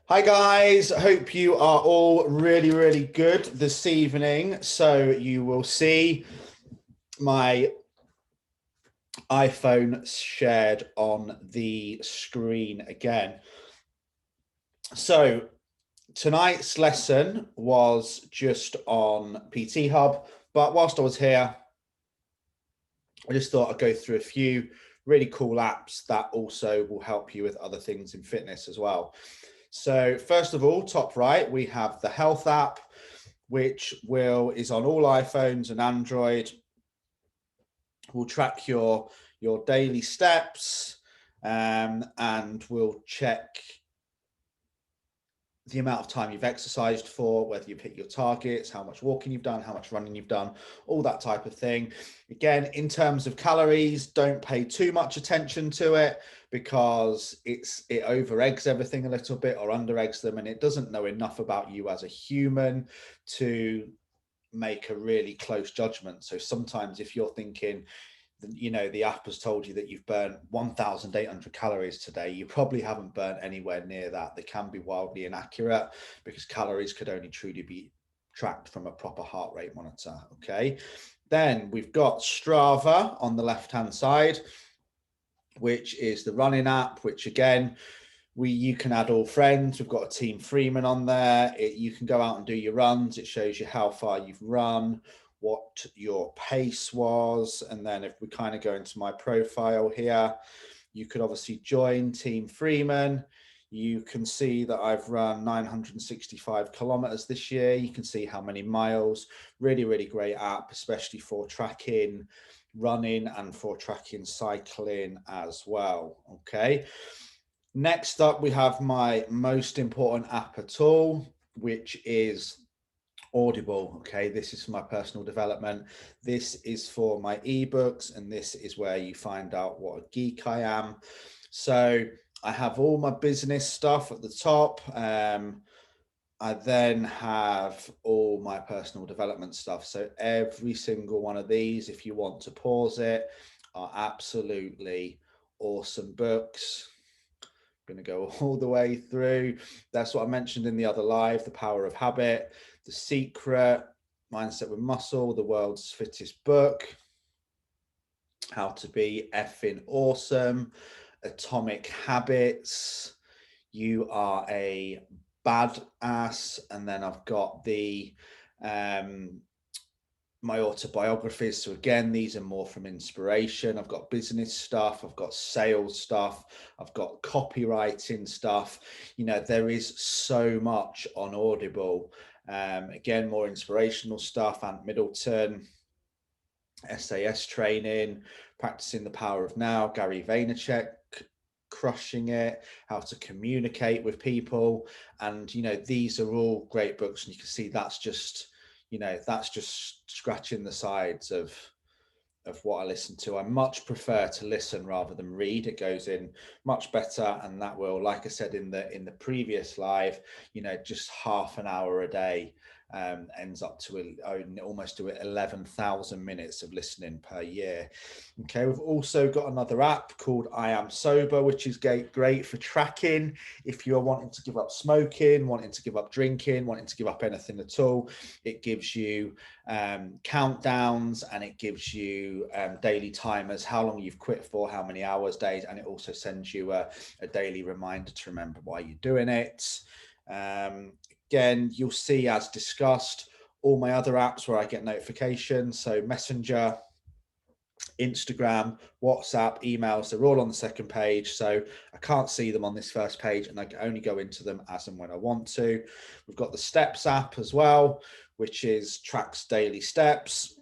Hi guys, hope you are all really good this evening. So you will see my iPhone shared on the screen again. So tonight's lesson was just on PThub, but whilst I was here, I just thought I'd go through a few really cool apps that also will help you with other things in fitness as well. So first of all, top right, we have the health app, which is on all iPhones and Android. Will track your daily steps, and will check the amount of time you've exercised for, whether you've hit your targets, how much walking you've done, how much running you've done, all that type of thing. Again, in terms of calories, don't pay too much attention to it because it over eggs everything a little bit or under eggs them, and it doesn't know enough about you as a human to make a really close judgment. So sometimes if you're thinking, the app has told you that you've burnt 1,800 calories today, you probably haven't burnt anywhere near that. They can be wildly inaccurate because calories could only truly be tracked from a proper heart rate monitor. Okay, then we've got Strava on the left hand side, which is the running app, which again, you can add all friends. We've got a Team Freeman on there. You can go out and do your runs. It shows you how far you've run, what your pace was. And then if we kind of go into my profile here, you could obviously join Team Freeman. You can see that I've run 965 kilometers this year. You can see how many miles. Really great app, especially for tracking running and for tracking cycling as well. Okay. Next up, we have my most important app at all, which is Audible. Okay, this is for my personal development. This is for my ebooks, and this is where you find out what a geek I am. So I have all my business stuff at the top. I then have all my personal development stuff. So every single one of these, if you want to pause it, are absolutely awesome books. Going to go all the way through. That's what I mentioned in the other live, The Power of Habit, The Secret, Mindset with Muscle, The World's Fittest Book, How to Be Effing Awesome, Atomic Habits, You Are a Badass, and then I've got my autobiographies. So again, these are more from inspiration. I've got business stuff, I've got sales stuff, I've got copywriting stuff. There is so much on Audible. Again, more inspirational stuff. Ant Middleton, SAS training, practicing the power of now, Gary Vaynerchuk, crushing it, how to communicate with people. And these are all great books, and you can see that's just scratching the sides of what I listen to. I much prefer to listen rather than read. It goes in much better, and that will, like I said in the previous live, just half an hour a day ends up to almost to 11,000 minutes of listening per year. Okay, we've also got another app called I Am Sober, which is great for tracking. If you're wanting to give up smoking, wanting to give up drinking, wanting to give up anything at all, it gives you countdowns, and it gives you daily timers, how long you've quit for, how many hours, days, and it also sends you a daily reminder to remember why you're doing it. Again, you'll see, as discussed, all my other apps where I get notifications. So Messenger, Instagram, WhatsApp, emails, they're all on the second page. So I can't see them on this first page, and I can only go into them as and when I want to. We've got the Steps app as well, which tracks daily steps.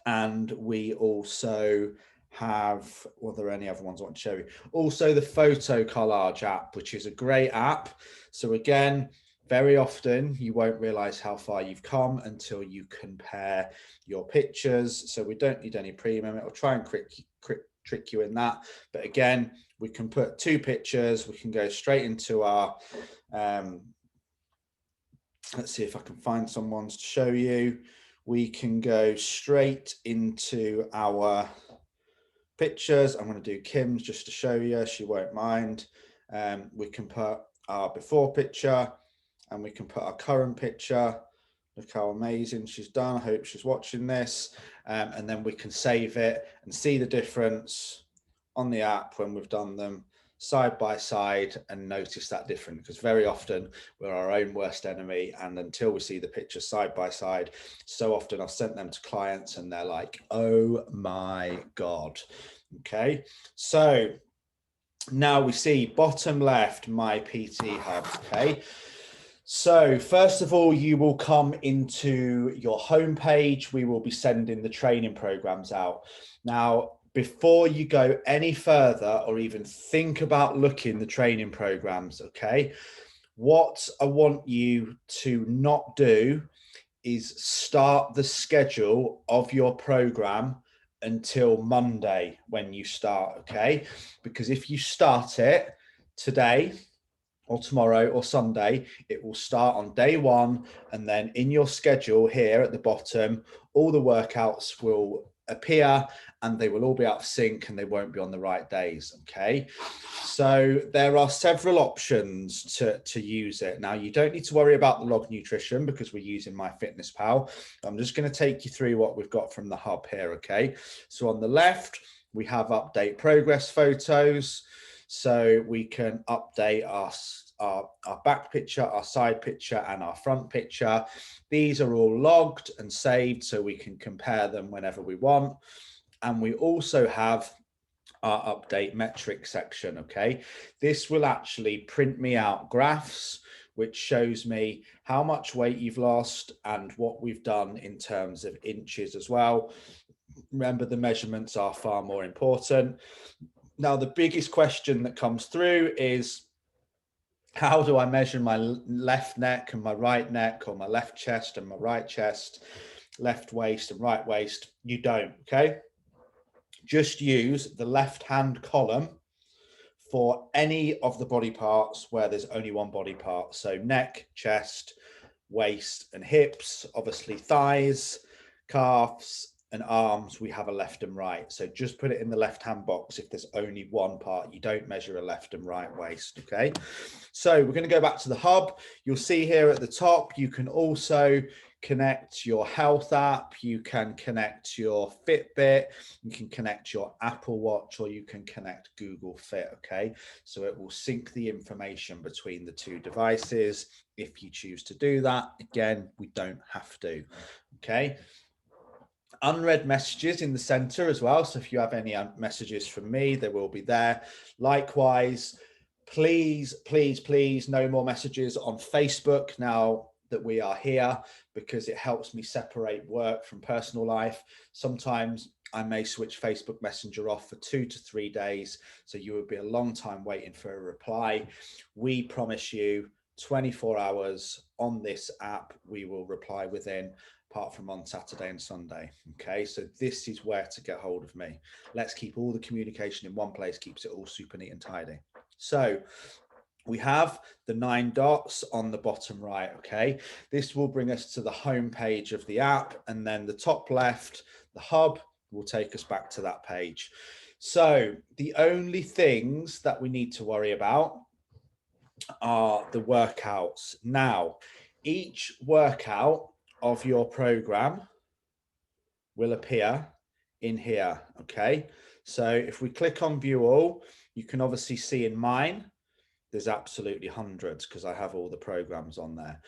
And we also have, well, there are any other ones I want to show you. Also the Photo Collage app, which is a great app. So again, very often you won't realize how far you've come until you compare your pictures. So we don't need any premium. It'll try and trick you in that. But again, we can put two pictures. We can go straight into our, let's see if I can find some ones to show you. We can go straight into our pictures. I'm going to do Kim's just to show you. She won't mind. We can put our before picture, and we can put our current picture. Look how amazing she's done. I hope she's watching this. And then we can save it and see the difference on the app when we've done them side by side and notice that difference, because very often we're our own worst enemy, and until we see the pictures side by side, so often I've sent them to clients and they're like, oh my God. Okay, so now we see bottom left, my PThub. Okay, so first of all, you will come into your homepage. We will be sending the training programs out. Now, before you go any further or even think about looking the training programs, okay, what I want you to not do is start the schedule of your program until Monday when you start, okay? Because if you start it today or tomorrow or Sunday, it will start on day one, and then in your schedule here at the bottom, all the workouts will appear and they will all be out of sync and they won't be on the right days. Okay, so there are several options to use it. Now, you don't need to worry about the log nutrition because we're using MyFitnessPal. I'm just going to take you through what we've got from the hub here. Okay, so on the left we have update progress photos, so we can update our back picture, our side picture, and our front picture. These are all logged and saved so we can compare them whenever we want. And we also have our update metrics section. Okay, this will actually print me out graphs which shows me how much weight you've lost and what we've done in terms of inches as well. Remember, the measurements are far more important. Now, the biggest question that comes through is, how do I measure my left neck and my right neck, or my left chest and my right chest, left waist and right waist? You don't, okay? Just use the left-hand column for any of the body parts where there's only one body part. So neck, chest, waist and hips, obviously thighs, calves and arms, we have a left and right. So just put it in the left-hand box if there's only one part. You don't measure a left and right waist, okay? So we're going to go back to the hub. You'll see here at the top, you can also connect your health app, you can connect your Fitbit, you can connect your Apple Watch, or you can connect Google Fit, okay? So it will sync the information between the two devices if you choose to do that. Again, we don't have to, okay? Unread messages in the center as well. So if you have any messages from me, they will be there. Likewise, please, no more messages on Facebook now that we are here, because it helps me separate work from personal life. Sometimes I may switch Facebook Messenger off for 2 to 3 days. So you would be a long time waiting for a reply. We promise you 24 hours on this app, we will reply within, apart from on Saturday and Sunday. Okay, so this is where to get hold of me. Let's keep all the communication in one place, keeps it all super neat and tidy. So we have the 9 dots on the bottom right. Okay, this will bring us to the home page of the app, and then the top left, the hub, will take us back to that page. So the only things that we need to worry about are the workouts. Now, each workout of your program will appear in here. Okay, so if we click on view all, you can obviously see in mine there's absolutely hundreds because I have all the programs on there.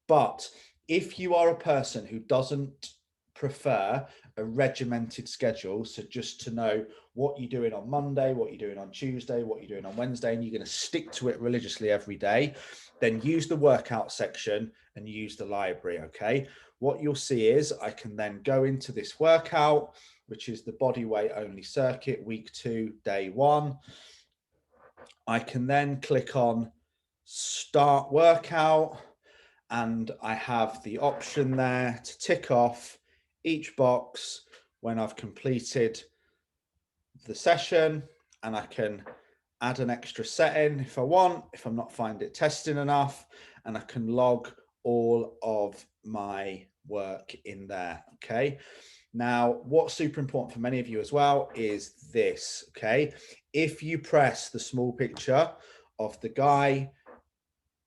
But if you are a person who doesn't prefer a regimented schedule, so just to know what you're doing on Monday, what you're doing on Tuesday, what you're doing on Wednesday, and you're going to stick to it religiously every day, then use the workout section and use the library. Okay, what you'll see is I can then go into this workout, which is the body weight only circuit, week 2, day 1. I can then click on start workout, and I have the option there to tick off each box when I've completed the session, and I can add an extra setting if I want, if I'm not finding it testing enough, and I can log all of my work in there. Okay, now what's super important for many of you as well is this. Okay, if you press the small picture of the guy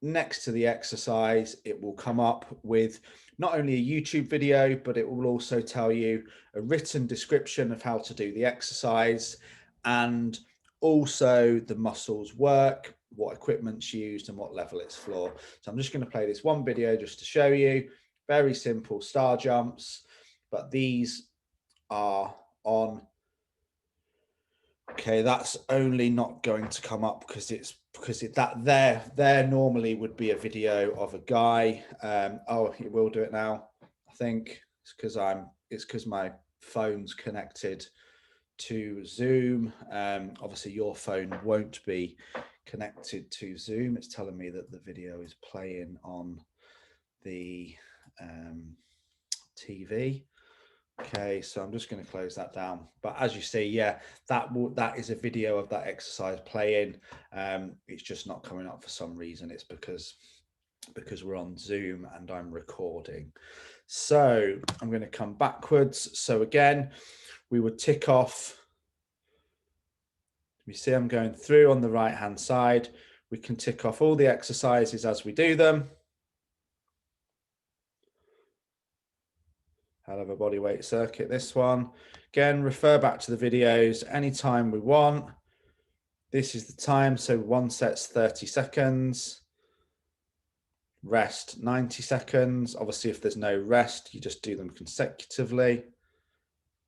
next to the exercise, it will come up with not only a YouTube video, but it will also tell you a written description of how to do the exercise and also the muscles work, what equipment's used and what level it's for. So I'm just going to play this one video just to show you. Very simple star jumps, but these are on. Okay, that's only not going to come up because that there normally would be a video of a guy. Oh, it will do it now. I think it's because my phone's connected to Zoom. Obviously your phone won't be connected to Zoom. It's telling me that the video is playing on the TV. Okay, so I'm just going to close that down. But as you see, yeah, that is a video of that exercise playing. It's just not coming up for some reason. It's because we're on Zoom and I'm recording. So I'm going to come backwards. So again, we would tick off. You see I'm going through on the right hand side. We can tick off all the exercises as we do them. Hell of a body weight circuit, this one. Again, refer back to the videos anytime we want. This is the time, so one set's 30 seconds. Rest 90 seconds. Obviously, if there's no rest, you just do them consecutively.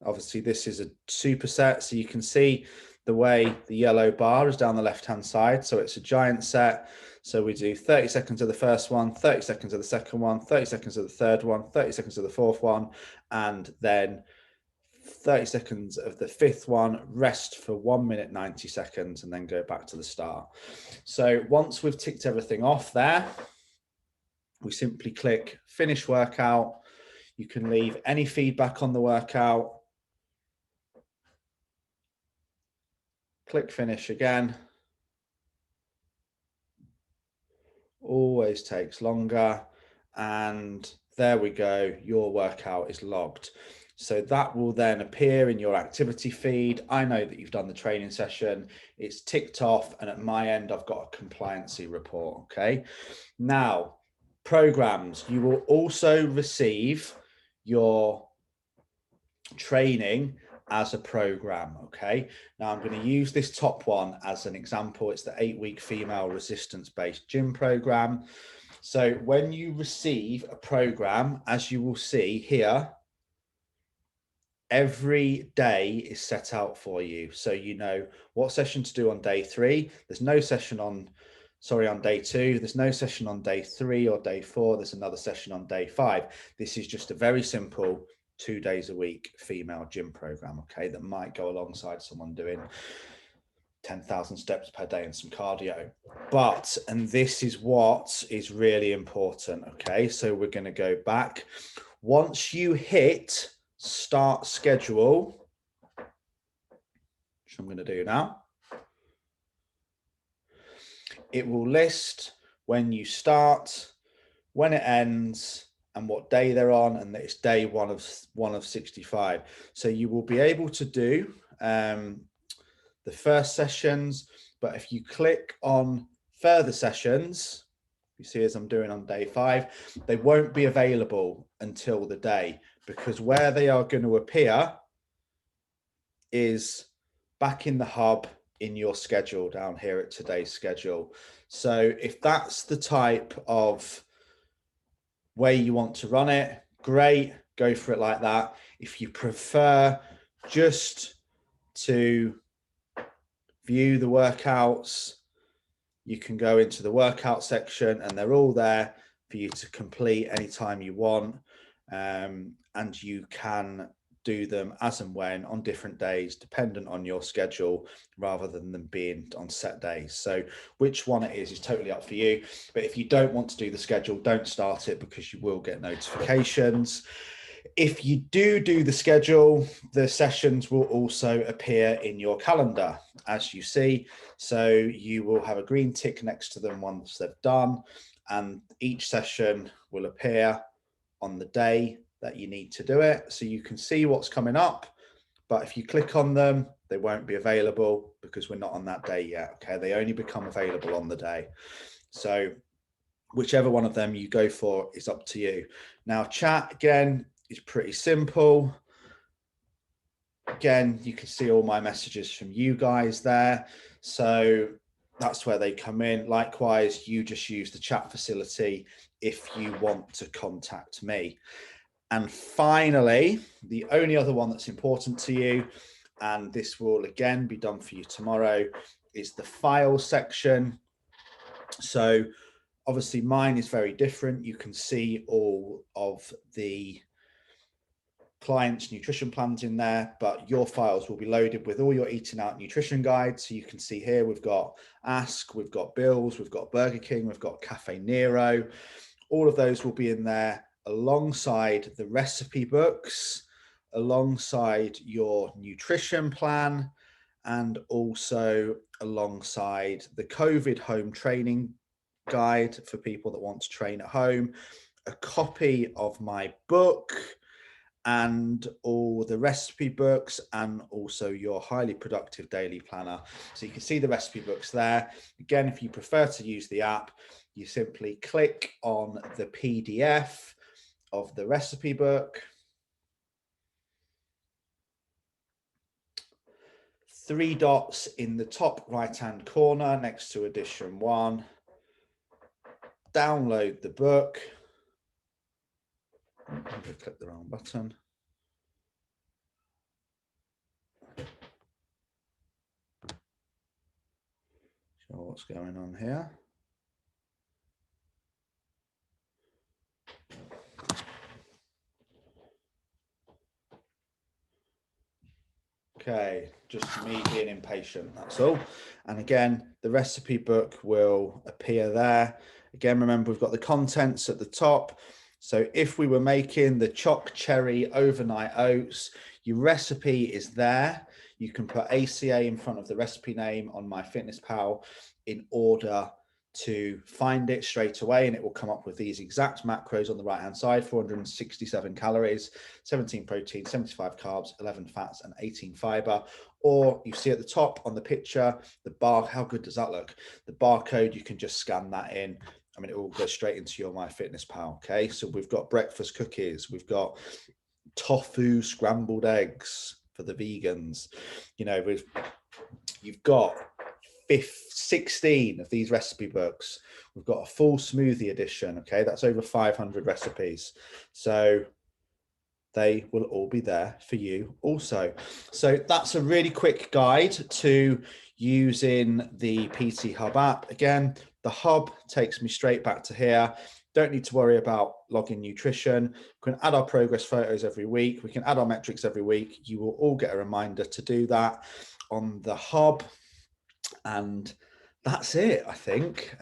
Obviously, this is a superset, so you can see the way the yellow bar is down the left-hand side. So it's a giant set. So we do 30 seconds of the first one, 30 seconds of the second one, 30 seconds of the third one, 30 seconds of the fourth one, and then 30 seconds of the fifth one, rest for 1 minute, 90 seconds, and then go back to the start. So once we've ticked everything off there, we simply click finish workout. You can leave any feedback on the workout. Click finish again. Always takes longer. And there we go. Your workout is logged. So that will then appear in your activity feed. I know that you've done the training session. It's ticked off. And at my end, I've got a compliancy report. Okay. Now, programs. You will also receive your training as a program. Okay, now I'm going to use this top one as an example. It's the 8-week female resistance based gym program. So when you receive a program, as you will see here, every day is set out for you, so you know what session to do on day 3. There's no session on day 2. There's no session on day 3 or day 4. There's another session on day 5. This is just a very simple 2 days a week female gym program, okay, that might go alongside someone doing 10,000 steps per day and some cardio. But, and this is what is really important, okay, so we're going to go back. Once you hit start schedule, which I'm going to do now, it will list when you start, when it ends, and what day they're on, and it's day one of 65. So you will be able to do the first sessions, but if you click on further sessions, you see as I'm doing on day 5, they won't be available until the day, because where they are going to appear is back in the hub in your schedule down here at today's schedule. So if that's the type of way you want to run it, great, go for it like that. If you prefer just to view the workouts, you can go into the workout section and they're all there for you to complete anytime you want. And you can do them as and when on different days, dependent on your schedule, rather than them being on set days. So which one it is totally up for you. But if you don't want to do the schedule, don't start it, because you will get notifications. If you do the schedule, the sessions will also appear in your calendar, as you see. So you will have a green tick next to them once they've done, and each session will appear on the day that you need to do it. So you can see what's coming up, but if you click on them, they won't be available because we're not on that day yet. Okay, they only become available on the day. So whichever one of them you go for is up to you. Now, chat again is pretty simple. Again, you can see all my messages from you guys there. So that's where they come in. Likewise, you just use the chat facility if you want to contact me. And finally, the only other one that's important to you, and this will again be done for you tomorrow, is the file section. So obviously mine is very different. You can see all of the clients' nutrition plans in there, but your files will be loaded with all your eating out nutrition guides. So you can see here, we've got Ask, we've got Bill's, we've got Burger King, we've got Cafe Nero. All of those will be in there alongside the recipe books, alongside your nutrition plan, and also alongside the COVID home training guide for people that want to train at home, a copy of my book, and all the recipe books, and also your highly productive daily planner. So you can see the recipe books there. Again, if you prefer to use the app, you simply click on the PDF of the recipe book. 3 dots in the top right-hand corner next to edition 1. Download the book. I'm going to click the wrong button. Sure what's going on here. Okay, just me being impatient, that's all. And again, the recipe book will appear there. Again, remember we've got the contents at the top. So if we were making the choc cherry overnight oats, your recipe is there. You can put ACA in front of the recipe name on MyFitnessPal in order to find it straight away, and it will come up with these exact macros on the right hand side: 467 calories, 17 protein, 75 carbs, 11 fats, and 18 fiber. Or you see at the top on the picture, the bar, how good does that look? The barcode, you can just scan that in. I mean, it will go straight into your MyFitnessPal. Okay, so we've got breakfast cookies, we've got tofu scrambled eggs for the vegans. You know, you've got 16 of these recipe books. We've got a full smoothie edition. Okay, that's over 500 recipes. So they will all be there for you also. So that's a really quick guide to using the PThub app. Again, the hub takes me straight back to here. Don't need to worry about logging nutrition. We can add our progress photos every week. We can add our metrics every week. You will all get a reminder to do that on the hub. And that's it, I think.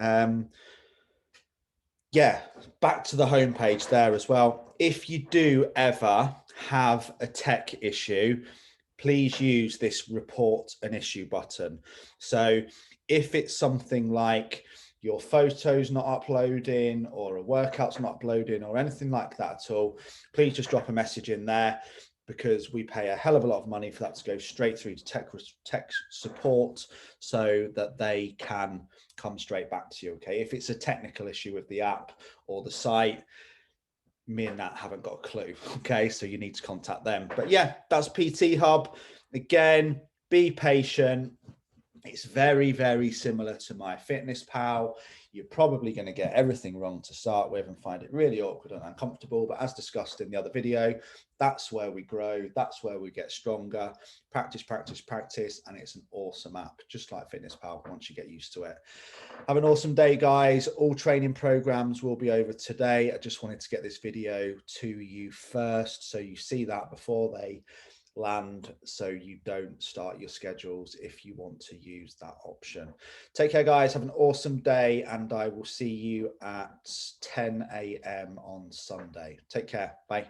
Yeah, back to the homepage there as well. If you do ever have a tech issue, please use this report an issue button. So if it's something like your photo's not uploading, or a workout's not uploading, or anything like that at all, please just drop a message in there, because we pay a hell of a lot of money for that to go straight through to tech support, so that they can come straight back to you. Okay, if it's a technical issue with the app or the site, me and Nat haven't got a clue. Okay, so you need to contact them. But yeah, that's PThub. Again, be patient. It's very, very similar to MyFitnessPal. You're probably going to get everything wrong to start with and find it really awkward and uncomfortable. But as discussed in the other video, that's where we grow. That's where we get stronger. Practice, practice, practice. And it's an awesome app, just like FitnessPal, once you get used to it. Have an awesome day, guys. All training programs will be over today. I just wanted to get this video to you first, so you see that before they land, so you don't start your schedules if you want to use that option. Take care, guys. Have an awesome day, and I will see you at 10 a.m. on Sunday. Take care. Bye.